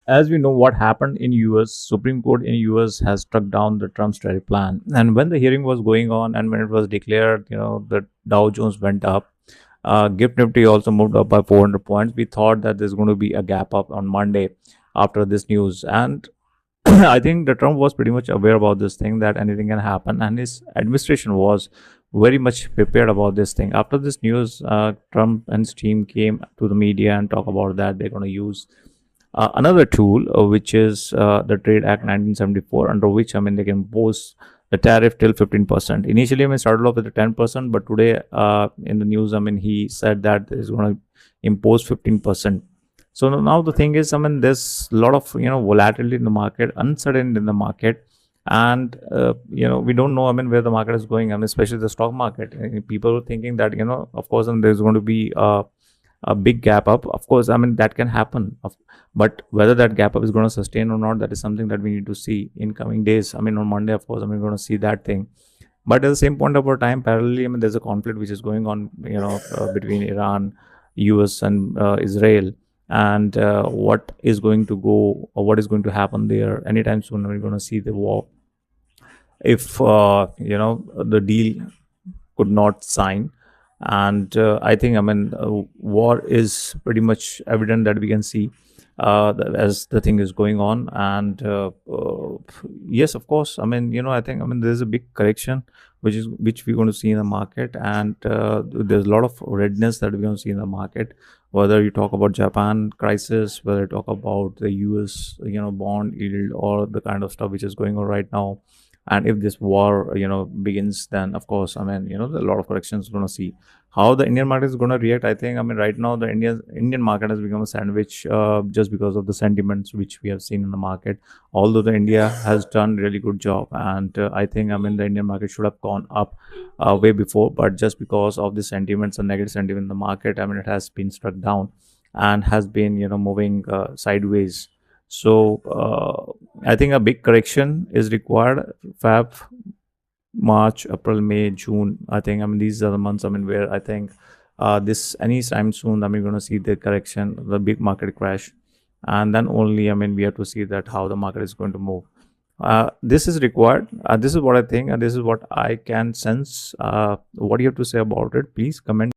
As we know what happened in US, Supreme Court in US has struck down the Trump's tariff plan. And when the hearing was going on and when it was declared, the Dow Jones went up. Gift Nifty also moved up by 400 points. We thought that there's going to be a gap up on Monday after this news. And I think the Trump was pretty much aware about this thing, that anything can happen, and his administration was very much prepared about this thing. After this news, Trump and his team came to the media and talk about that they're going to use another tool, which is the Trade Act 1974, under which they can impose the tariff till 15%. Initially, started off with the 10%, but today in the news, he said that he's going to impose 15%. So now the thing is, there's a lot of volatility in the market, uncertainty in the market, and we don't know where the market is going. Especially the stock market. People are thinking that of course, there's going to be a big gap up. Of course, that can happen. But whether that gap up is going to sustain or not, that is something that we need to see in coming days. On Monday, of course, going to see that thing. But at the same point of our time, parallelly, there's a conflict which is going on, between Iran, US, and Israel. And what is going to go, or what is going to happen there anytime soon? We're going to see the war. If the deal could not sign, and I think war is pretty much evident that we can see as the thing is going on. And yes, of course, I think there's a big correction which we're going to see in the market. And there's a lot of redness that we're going to see in the market, whether you talk about Japan crisis, whether you talk about the US bond yield, or the kind of stuff which is going on right now. And if this war begins, then of course, a lot of corrections we're going to see. How the Indian market is going to react, I think, right now the Indian market has become a sandwich, just because of the sentiments which we have seen in the market. Although the India has done really good job, and I think the Indian market should have gone up way before, but just because of the sentiments and negative sentiment in the market, it has been struck down and has been moving sideways. So I think a big correction is required. Fab, March, April, May, June. I think these are the months where I think this any time soon we're going to see the correction, the big market crash, and then only we have to see that how the market is going to move. This is required. This is what I think, and this is what I can sense. What do you have to say about it? Please comment.